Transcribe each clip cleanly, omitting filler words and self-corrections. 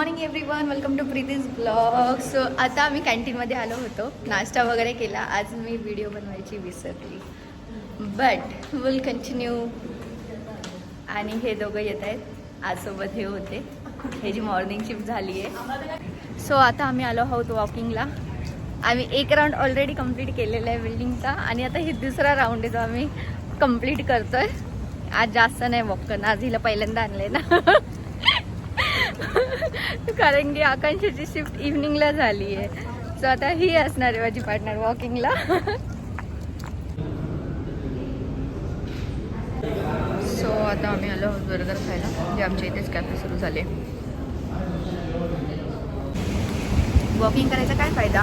Morning everyone, welcome to Preeti's blog. So आता आम्ही कॅन्टीनमध्ये आलो होतो, नाश्ता वगैरे केला. आज मी व्हिडिओ बनवायची विसरली, बट विल कंटिन्यू. आणि हे दोघं येत आहेत, आजसोबत हे होते. हे जी मॉर्निंग शिफ्ट झाली आहे. सो आता आम्ही आलो आहोत वॉकिंगला. आम्ही एक राऊंड ऑलरेडी कंप्लीट केलेला आहे बिल्डिंगचा, आणि आता ही दुसरा राऊंड आहे जो आम्ही कंप्लीट करतोय. आज जास्त नाही वॉक करणं, आज हिला पहिल्यांदा आणलंय ना. कारण की आकांक्षाची शिफ्ट इव्हनिंगला झाली आहे. सो आता ही असणार आहे माझी पार्टनर वॉकिंगला. सो आता आम्ही आलो आहोत बर्गर खायला, जे आमच्या इथेच कॅफे सुरू झाले. वॉकिंग करायचा काय फायदा.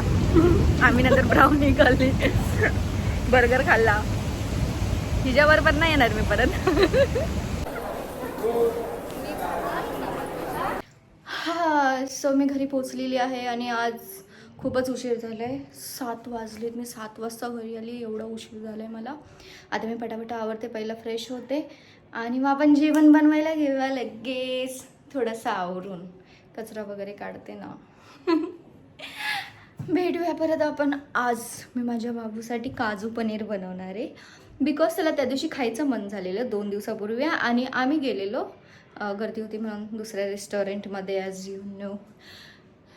आम्ही नंतर ब्राउनी खाल्ली, बर्गर खाल्ला. हिच्याबरोबर नाही येणार मी परत. सो मी घरी पोचलेली आहे आणि आज खूपच उशीर झाला आहे. 7 वाजलेत. मी 7 वाजता घरी आली, एवढा उशीर झाला आहे मला. आता मी पटापट आवरते, पहिला फ्रेश होते आणि मग आपण जेवण बनवायला घेऊया लगेच. थोडंसं आवरून कचरा वगैरे काढते ना. भेटूया परत आपण. आज मी माझ्या बाबूसाठी काजू पनीर बनवणार आहे, बिकॉज त्याला त्या दिवशी खायचं मन झालेलं 2 दिवसापूर्वी. आणि आम्ही गेलेलो, गर्दी होती म्हणून दुसऱ्या रेस्टॉरंटमध्ये, ॲज यू नो.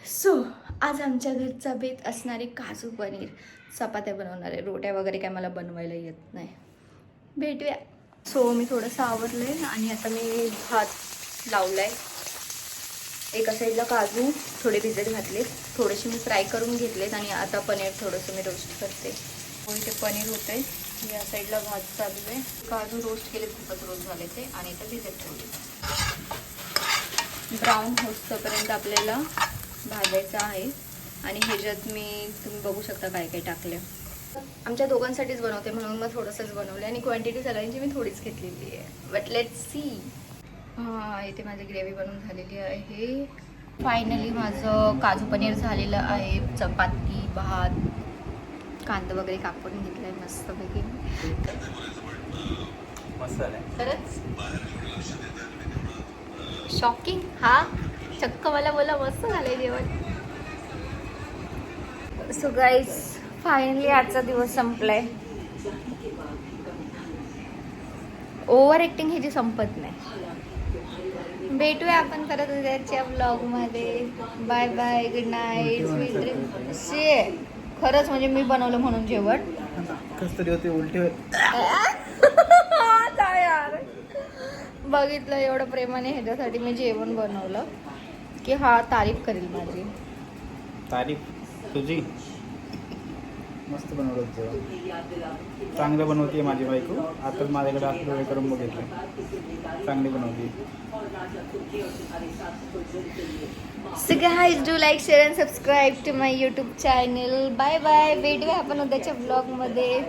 सो आज आमच्या घरचा बेत असणारे काजू पनीर. चपात्या बनवणार आहे, रोट्या वगैरे काय मला बनवायला येत नाही. भेटूया. सो मी थोडंसं आवरलं आहे आणि आता मी भात लावला आहे. एका साईडला काजू थोडे भिजत घातले, थोडेसे मी फ्राय करून घेतलेत आणि आता पनीर थोडंसं मी रोस्ट करते. इथे पनीर होतं आहे, या साईडला भात चालू आहे. काजू रोस्ट केले, खूपच रोस्ट झाले ते, आणि इथं भिजत ठेवले. ब्राऊन होईपर्यंत आपल्याला भाजायचं आहे. आणि ह्याच्यात तुम्ही बघू शकता काय काय टाकलं. आमच्या दोघांसाठीच बनवते म्हणून मग थोडंसंच बनवलं, आणि क्वांटिटी सगळ्यांची मी थोडीच घेतलेली आहे. But let's see. हां, इथे माझी ग्रेव्ही बनवून झालेली आहे. फायनली माझं काजू पनीर झालेलं आहे. चपाती, भात, कांदा वगैरे कापून घेतलाय मस्तपैकी. खरंच शॉकिंग. हा चक्क मला बोला मस्त झालंय जेवण. सो गाईज, फायनली आजचा दिवस संपलाय. ओव्हर ॲक्टिंग ह्याची संपत नाही. भेटूया आपण परत उद्याच्या ब्लॉगमध्ये. Bye bye, good night, sweet dream. खरंच म्हणजे मी बनवलं म्हणून जेवण कस तरी होते उलटे. यार बघितलं, एवढं प्रेमाने ह्याच्यासाठी मी जेवण बनवलं की हा तारीफ करेल माझी. तारीफ तुझी. मस्त बनवलं जेवण, चांगलं बनवते माझी बायको. आता माझ्याकडे आपलं करून बघितलं, चांगली बनवते. So guys, do like, share and subscribe to my YouTube channel. Bye bye. भेटूया आपण उद्याच्या ब्लॉगमध्ये.